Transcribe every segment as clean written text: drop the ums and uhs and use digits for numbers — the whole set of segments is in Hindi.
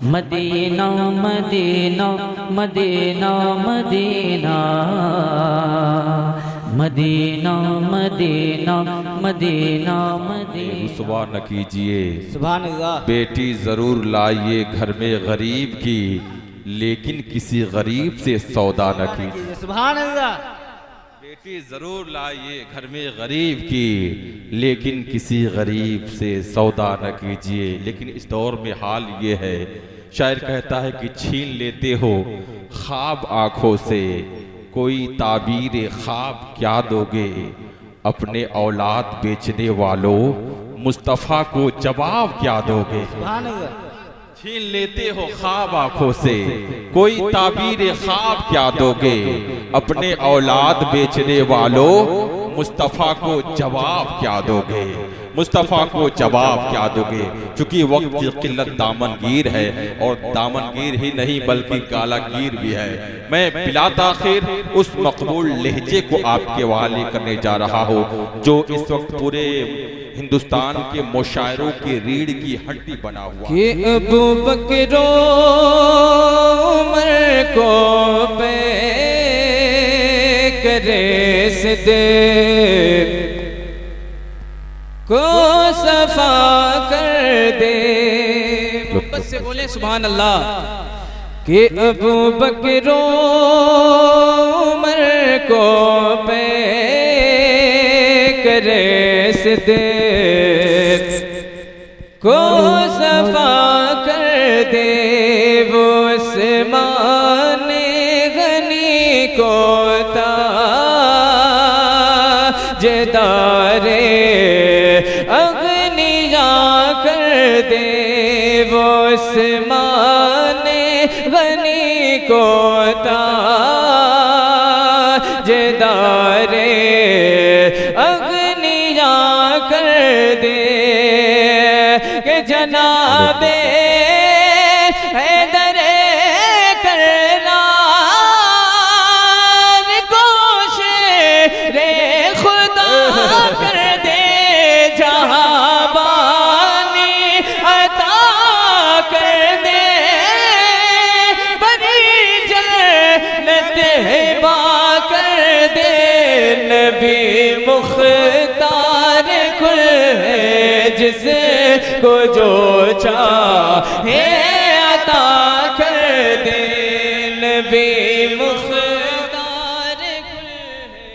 Medina Medina Medina Medina Medina Medina Medina Medina. सुबह न कीजिए सुभान अल्लाह। बेटी जरूर लाइए घर में गरीब की, लेकिन किसी गरीब से सौदा न कीजिए। सुभान अल्लाह। बेटी जरूर लाइए घर में गरीब की, लेकिन किसी गरीब से सौदा न कीजिए। लेकिन इस दौर में हाल ये है, शायर कहता है कि छीन लेते हो ख्वाब आंखों से, कोई ताबीर ख्वाब क्या दोगे अपने औलाद बेचने वालों, मुस्तफ़ा को जवाब क्या दोगे। सुभान अल्लाह। छीन लेते हो ख्वाब आंखों से, कोई ताबीर ख्वाब क्या दोगे अपने औलाद बेचने वालों, मुस्तफ़ा को जवाब क्या दोगे, मुस्तफ़ा को जवाब क्या दोगे। चूंकि वक्त की किल्लत दामनगीर है, और दामनगीर ही नहीं बल्कि कालागीर भी है। मैं बिला ताखिर उस मकबूल लहजे को आपके हवाले करने जा रहा हूँ, जो इस वक्त पूरे हिंदुस्तान के मुशायरों की रीढ़ की हड्डी बना हुआ कि अबू बकर उमर को पे करे सिद्दीक़ को सफा कर दे। बस से बोले सुभान अल्लाह। कि अबू बकर उमर को पे करे सिद्दीक़ को सफा कर दे, वो उस्मान गनी को ताजदारे अगनिया कर दे, वो उस्मान गनी को ताजदारे अगनिया कर दे। के जनाबे हैदरे कररार गोशे रे खुदा कर दे, जहाबानी अता कर दे, बड़ी जन्नत हिबा कर दे। नबी मुख्तार कुल है, जिसे को जो चाहे अता कर दे। नबी मुख्तार कुल है।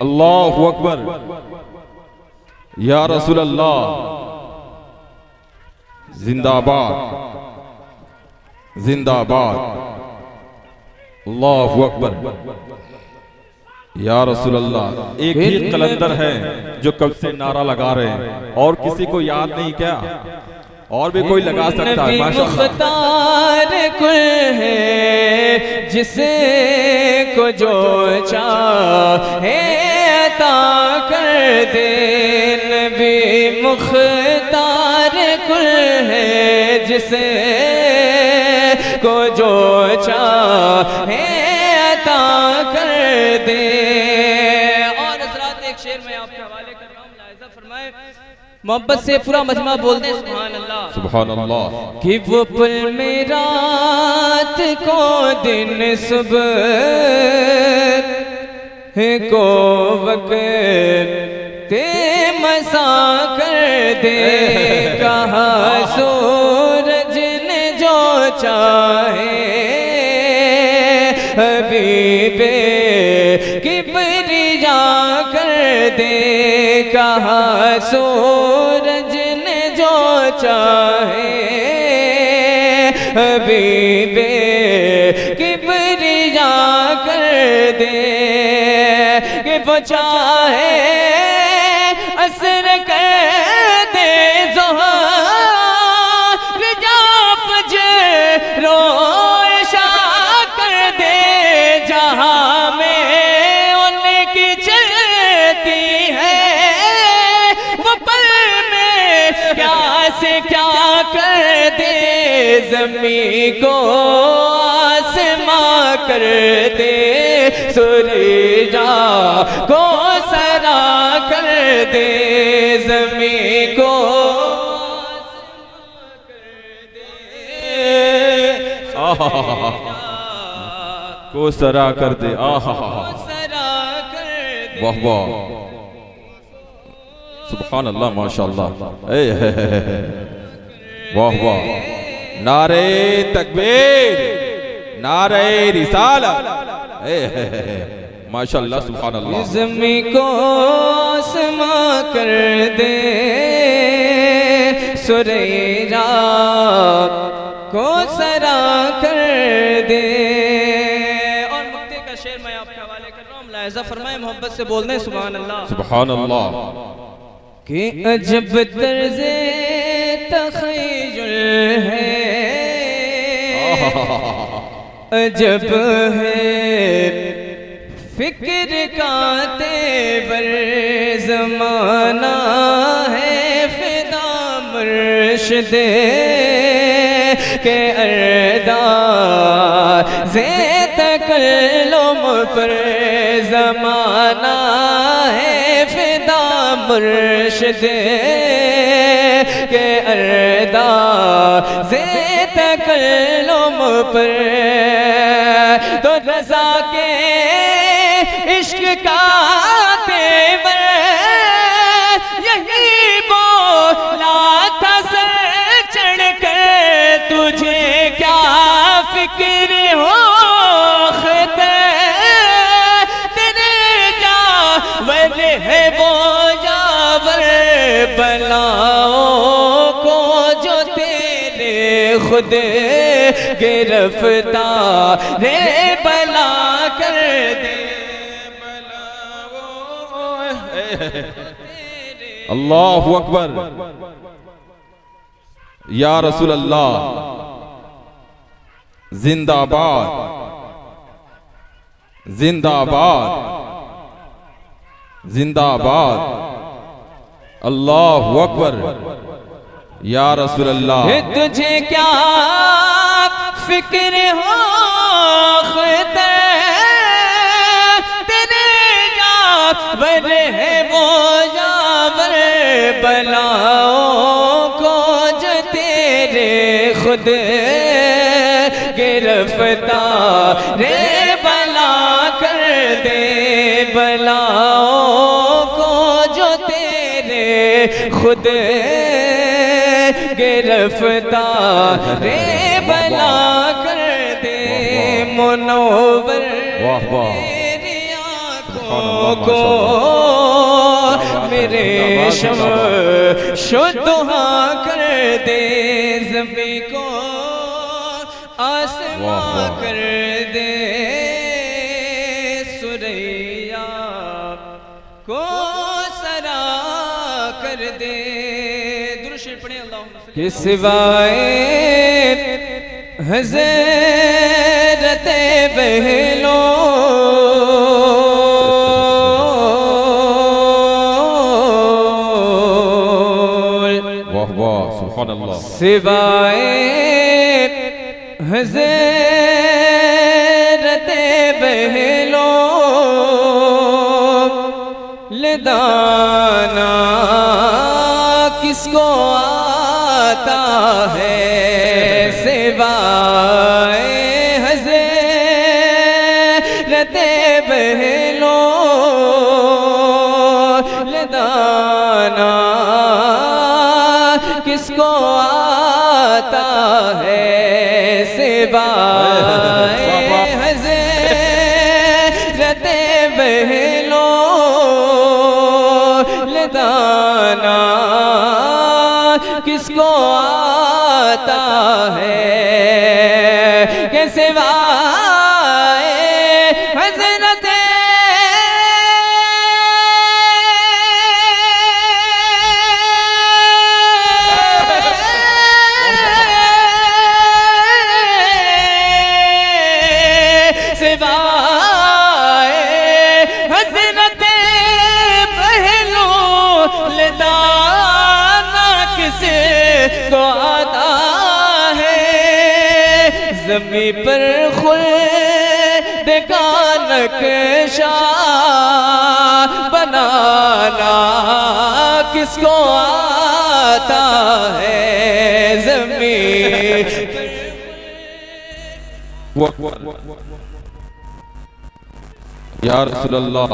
अल्लाहु अकबर। या रसूल अल्लाह जिंदाबाद जिंदाबाद। अल्लाहु अकबर। या रसूल अल्लाह। एक ही कलंदर है जो कब से नारा लगा रहे हैं, और किसी को याद नहीं क्या? और भी कोई लगा सकता है माशाअल्लाह। मुख्तार कुल है, जिसे को जो चाहे अता कर दे। नबी मुख्तार कुल है, जिसे को जो चाहे अता कर दे। और हज़रात एक शेर मैं आपके हवाले कर रहा हूँ, लाइज़ा फरमाए, मोहब्बत से पूरा मजमा बोल दे सुभान अल्लाह। सुभान अल्लाह। कि वो पल में रात को दिन सुबह को वक्त ते मसा कर दे। कहा सूरज ने जो चाहे हबीबे किबरिया कर दे। कहा सूरज ने जो चाहे हबीबे किबरिया कर दे। कि वो चाहे असर कर दे ज़ोहर या फजर रोशा कर दे। जहाँ में उनकी चलती है, वो पल में क्या से क्या कर दे। ज़मीं को आसमां कर दे, सूरजा को सरा कर दे। ज़मीं को आहा को सरा कर दे, आहा सरा कर दे। वाह वाह, सुभान अल्लाह, माशाअल्लाह, वाह वाह, नारे तकबीर, नारे रिसालत, माशाअल्लाह, सुभान अल्लाह। ज़मीं को आसमां कर दे, सुरैया को सरा कर दे। और मुक्ते का शेर मैं आपके हवाले कर रहा हूँ, मुलाहिज़ा फरमाए, मोहब्बत से बोलने सुभान अल्लाह, सुभान अल्लाह। कि अजब तर्ज़े तख़य्युल है, अजब है फिक्र का तेवर ज़माना है, फिदा मुर्शिदे के अर्दाज़े तकल्लुम पर ज़माना है, फिदा मुर्शिदे के अर्दाज़े तकल्लुम पर। तो रज़ा के इश्क का तेवर यही बोला था सर चढ़ कर, तुझे क्या फिक्र हो खुदा, तेरे जावर है वो जावर, बलाओं को जो तेरे खुद गिरफ्तार बला कर दे। अल्लाहु अकबर, या रसूल अल्लाह, जिंदाबाद, जिंदाबाद, जिंदाबाद, अल्लाहु अकबर, या रसूल अल्लाह। तुझे क्या फिक्र हो खुदा, तेरे जावर है वो जावर, बलाओं को जो तेरे खुद गिरफ्तार बला कर दे, बलाओं को जो तेरे खुद गिरफ्तार बला कर दे। मुनव्वर मेरी आँखों को मेरे शुद्धहा कर दे, ज़मीं को आसमां कर दे, सुरैया को सरा कर दे। दुरूद पढ़े अल्लाह के सिवाए हज़रत बहलो सिवाए हज़रत बहलो लदाना किसको आता है, सिवाए हज़रत बहलो लदाना किसको आता है, सिवाए हज़रत बहलो लदाना किसको आता है, के सिवाए हज़रत सिवाए हज़रत बहलो लदाना किसे को आता है, ज़मीं पर खुल्द का नक्शा बनाना किसको आता है, ज़मीं या रसूलल्लाह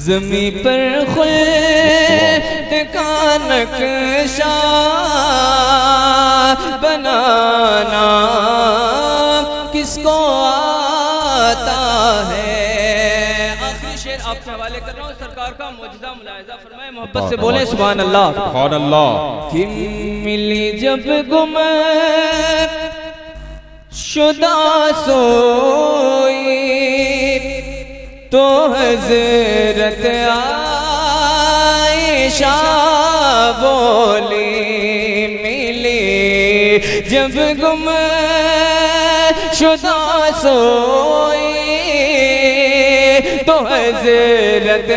ज़मीं पर खुद का नक्शा बनाना किसको आता है। आखिरी शेर आपके हवाले कर रहा हूँ, सरकार का मुजज़ा मुलाहिज़ा फरमाए, मोहब्बत से बोले सुभान अल्लाह। सुभान अल्लाह। कि मिली जब गुम शुदा सोई तो हज़रत आयशा बोली, मिली जब गुम शुदा सोई तो हज़रत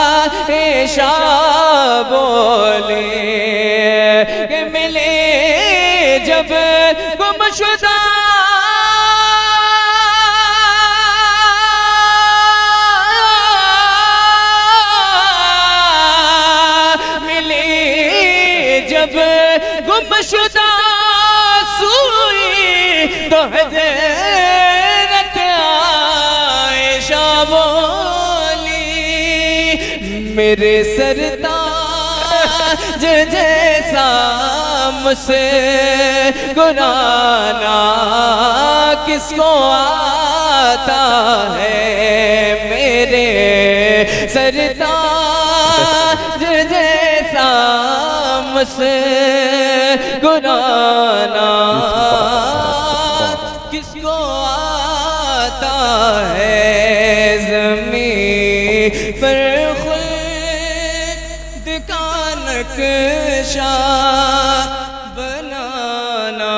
आयशा बोली कि मिले जब गुमशुदा मिले जब गुमशुदा सुई तो हज़रत आयशा बोली, मेरे सरताज जैसा मुझसे गुनाना किसको आता है। मेरे सरताज जैसा मुझसे गुनाना किसको आता है। ज़मीं पर खुद का नक्शा बनाना